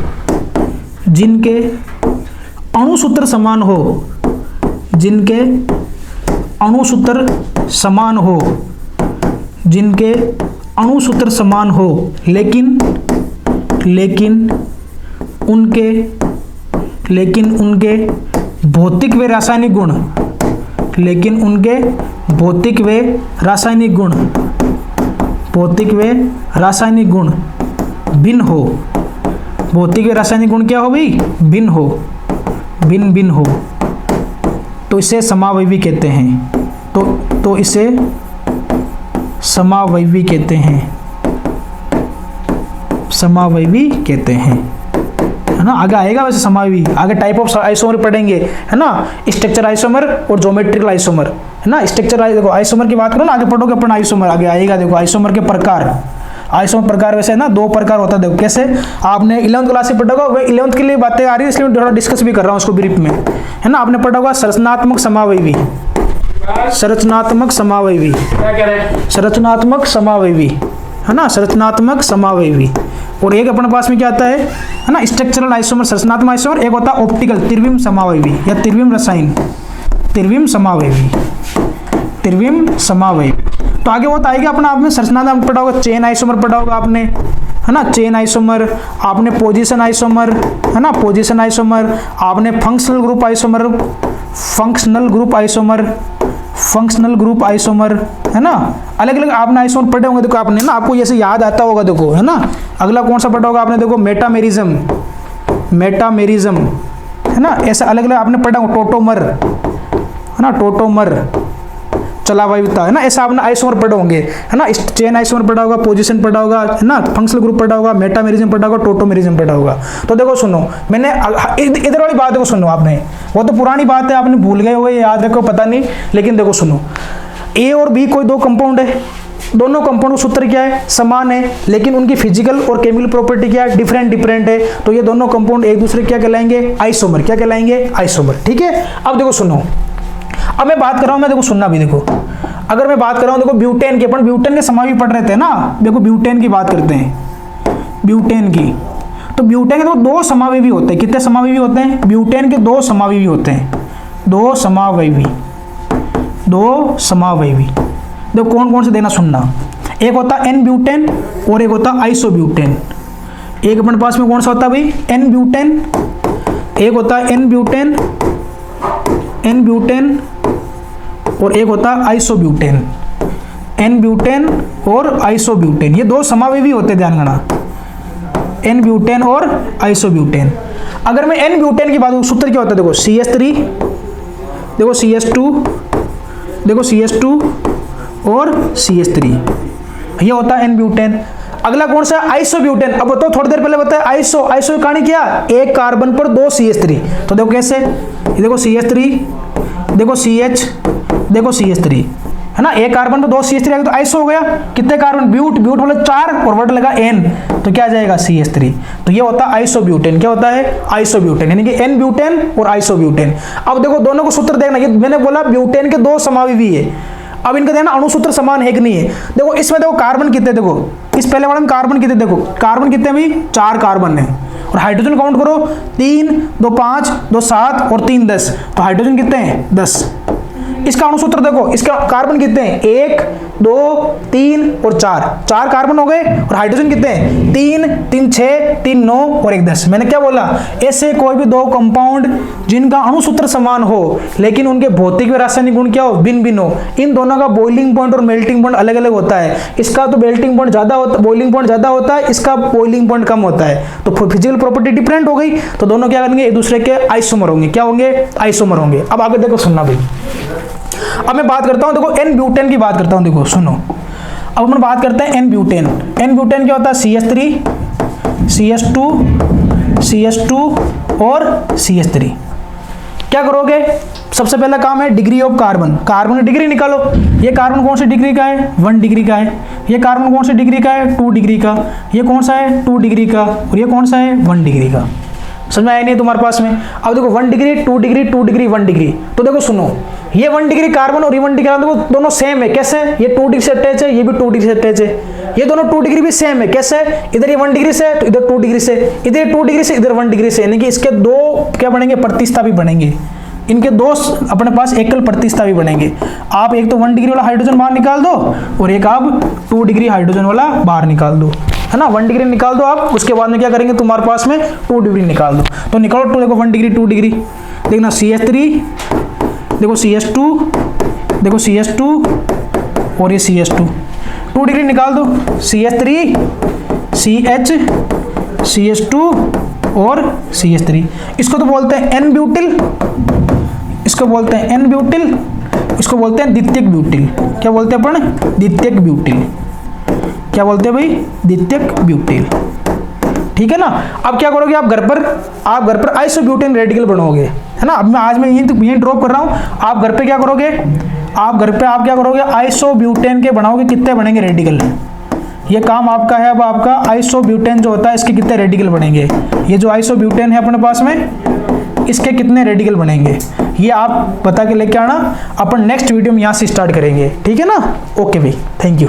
अणुसूत्र समान हो, जिनके अणुसूत्र समान हो, जिनके अणुसूत्र समान हो, लेकिन उनके भौतिक व रासायनिक गुण, लेकिन उनके भौतिक व रासायनिक गुण भिन्न हो। भौतिक व रासायनिक गुण क्या हो भाई, भिन्न हो, भिन्न हो, तो इसे समावयवी कहते हैं। तो इसे समावयवी कहते हैं, समावयवी कहते हैं, है ना। आगे आएगा वैसे समावयवी, आगे टाइप ऑफ आइसोमर पढ़ेंगे, है ना। स्ट्रक्चर आइसोमर और ज्योमेट्रिकल आइसोमर, है ना। स्ट्रक्चर देखो आइसोमर की बात करो ना, आगे पढ़ोगे अपन आइसोमर, आगे आएगा। देखो आइसोमर के प्रकार, आइसोमर प्रकार वैसे है ना, दो प्रकार होता है। देखो कैसे, आपने 11th क्लास से पढ़ा होगा, 11th के लिए बातें आ रही है इसलिए मैं थोड़ा डिस्कस भी कर रहा हूँ उसको ब्रीफ में, है ना। आपने पढ़ा होगा संरचनात्मक समावयवी, संरचनात्मक समावयवी, क्या कह रहे हैं, संरचनात्मक समावयवी, है ना, संरचनात्मक समावयवी। और एक अपने पास में क्या आता है ना, स्ट्रक्चरल आइसोमर, संरचनात्मक आइसोमर। एक होता है ऑप्टिकल, त्रिविम समावयवी या त्रिविम रसायन, त्रिविम समावयवी, त्रिविम समावयवी। तो आगे वो आएगा अपना, आपने संरचनात्मक पढ़ा होगा, चेन आइसोमर पढ़ा होगा आपने, है ना, चेन आइसोमर। आपने पोजीशन आइसोमर, है ना, पोजीशन आइसोमर। आपने functional group isomer, functional group isomer, functional group isomer, है ना। अलग अलग आपने आइसोमर पढ़े होंगे। देखो आपने ना, आपको जैसे याद आता होगा, देखो है ना। अगला कौन सा पढ़ा होगा आपने, देखो मेटामेरिज्म, मेटामेरिज्म, है ना। ऐसा अलग अलग आपने पढ़ा होगा, टोटोमर, है ना, टोटोमर, चलावायुता, है ना। ऐसा आपने आइसोमर पढ़े होंगे, है ना। चेन आइसोमर पढ़ा होगा, पोजीशन पढ़ा होगा, है ना, फंक्शनल ग्रुप पढ़ा होगा, मेटामेरिज्म पढ़ा होगा, टोटोमेरिज्म पढ़ा होगा। तो देखो सुनो, मैंने इधर वाली बात देखो सुनो आपने, वो तो पुरानी बात है, आपने भूल गए हो, याद रखो पता नहीं, लेकिन देखो सुनो, ए और बी कोई दो कंपाउंड है, दोनों कंपाउंड सूत्र क्या है, समान है, लेकिन उनकी फिजिकल और केमिकल प्रॉपर्टी क्या है, डिफरेंट है। तो ये दोनों कंपाउंड एक दूसरे क्या कहलाएंगे, आइसोमर। क्या कहलाएंगे, आइसोमर। ठीक है। अब देखो सुनो, अब मैं बात कर रहा हूं, मैं देखो सुनना भी, देखो अगर मैं बात कर रहा हूं, देखो ब्यूटेन के, अपन ब्यूटेन के समावयवी पढ़ रहे थे ना। देखो ब्यूटेन की बात करते हैं, ब्यूटेन की। तो ब्यूटेन के तो दो समावयवी होते हैं। कितने समावयवी होते हैं, ब्यूटेन के दो समावयवी होते हैं, दो समावयवी, दो समावयवी। देखो कौन कौन से देना सुनना, एक होता है एन ब्यूटेन और एक होता है आइसोब्यूटेन। एक अपने पास में कौन सा होता है भाई, एन ब्यूटेन, एक होता है एन ब्यूटेन, एन ब्यूटेन, और एक होता है आइसोब्यूटेन, एन ब्यूटेन और आइसोब्यूटेन। ये दो समावयवी होते हैं, ध्यान रखना, एन ब्यूटेन और आइसोब्यूटेन। अगर मैं एन ब्यूटेन की बात करूं, सूत्र क्या होता है, देखो CH3 देखो CH2, देखो CH2 और CH3, ये होता है N-ब्यूटेन। अगला कौन सा है? आइसोब्यूटेन। अब बताओ, थोड़ी देर पहले बताया आइसो, आइसो की कहानी क्या? एक कार्बन पर 2 CH3। तो देखो कैसे, ये देखो CH3, देखो CH, देखो CH3, है ना, एक कार्बन पर 2 CH3 आ गया तो आइसो हो गया। कितने कार्बन? ब्यूट, ब्यूट बोले 4 और वर्ड लगा N, तो क्या आ जाएगा? CH3। तो ये होता है आइसोब्यूटेन। क्या होता है? आइसोब्यूटेन, यानी कि N-ब्यूटेन और आइसोब्यूटेन। अब देखो दोनों को सूत्र देखना, ये मैंने बोला ब्यूटेन के 2 समाविवी है। अब इनका देखना अणुसूत्र समान है कि नहीं है। देखो इसमें देखो कार्बन कितने, देखो इस पहले वाले में कार्बन कितने, देखो कार्बन कितने भाई? 4 कार्बन है। और हाइड्रोजन काउंट करो, 3, 2 5, 2 7 और 3 10, तो हाइड्रोजन कितने हैं? 10। इसका अणुसूत्र देखो, इसका कार्बन कितने हैं? 1, 2, 3 और 4 कार्बन हो गए। और हाइड्रोजन कितने हैं? 3, 3 6, 3 9 और 1 10। मैंने क्या बोला? ऐसे कोई भी 2 कंपाउंड जिनका अणुसूत्र समान हो लेकिन उनके भौतिक व रासायनिक गुण क्या हो? भिन्न भिन्न हो, इन दोनों का बॉइलिंग पॉइंट और मेल्टिंग पॉइंट अलग अलग होता है। इसका तो मेल्टिंग पॉइंट ज्यादा होता, बॉइलिंग पॉइंट ज्यादा होता है, इसका बॉइलिंग पॉइंट कम होता है। तो फिजिकल प्रॉपर्टी डिफरेंट हो गई, तो दोनों क्या करेंगे? एक दूसरे के आइसोमर होंगे। क्या होंगे? आइसोमर होंगे। अब आगे देखो, सुनना भाई, अब मैं बात करता हूं, देखो N-ब्यूटेन की बात करता हूं। देखो सुनो, अब हम बात करते हैं N-ब्यूटेन। N-ब्यूटेन क्या होता है? CH3, CH2, CH2 और CH3। क्या करोगे? सबसे पहला काम है डिग्री ऑफ कार्बन। कार्बन की डिग्री निकालो। ये कार्बन कौन सी डिग्री का है? 1 डिग्री का है। ये कार्बन कौन सी डिग्री का है? 2 डिग्री का। ये कौन सा है? 2 डिग्री का। और ये कौन सा है? 1 डिग्री का। समझ में आया नहीं तुम्हारे पास में? अब देखो 1 डिग्री, 2 डिग्री, 2 डिग्री, 1 डिग्री। तो देखो सुनो, ये 1 डिग्री कार्बन और ये 1 डिग्री कार्बन देखो दोनों सेम है। कैसे? ये 2 डिग्री से अटैच है, ये भी 2 डिग्री से अटैच है। ये दोनों 2 डिग्री भी सेम है। कैसे? इधर ये 1 डिग्री से तो इधर 2 डिग्री से, इधर 2 डिग्री से इधर 1 डिग्री से, यानी कि इसके 2 क्या बनेंगे? प्रतिस्थापी बनेंगे। इनके 2 अपने पास एकल प्रतिस्थापी बनेंगे। आप एक तो 1 डिग्री वाला हाइड्रोजन बाहर निकाल दो और एक आप 2 डिग्री हाइड्रोजन वाला बाहर निकाल दो, है ना। 1 डिग्री निकाल दो आप, उसके बाद में क्या करेंगे? तुम्हारे पास में 2 डिग्री निकाल दो। तो निकालो 2, देखो 1 डिग्री, 2 डिग्री, देखना CH3, देखो CH2, देखो CH2 और ये CH2, 2 डिग्री निकाल दो। CH3, CH, CH2 और CH3। इसको तो बोलते हैं N-ब्यूटिल, इसको बोलते हैं N-ब्यूटिल, इसको बोलते हैं द्वितीयक ब्यूटिल। क्या बोलते हैं अपन? द्वितीयक ब्यूटिल। क्या बोलते हैं भाई? द्वितीयक ब्यूटिल। ठीक है ना। अब क्या करोगे आप घर पर आइसोब्यूटेन रेडिकल बनाओगे, है ना। अब मैं यही ड्रॉप कर रहा हूं। आप घर पे क्या करोगे? आप घर पे क्या करोगे? आइसोब्यूटेन के बनाओगे। कितने बनेंगे रेडिकल? ये काम आपका है। अब आपका आइसोब्यूटेन जो होता है इसके कितने रेडिकल बनेंगे? ये जो आइसोब्यूटेन है अपने पास में, इसके कितने रेडिकल बनेंगे ये आप बता के लेके आना। अपन नेक्स्ट वीडियो में यहाँ से स्टार्ट करेंगे, ठीक है ना। ओके भाई, थैंक यू।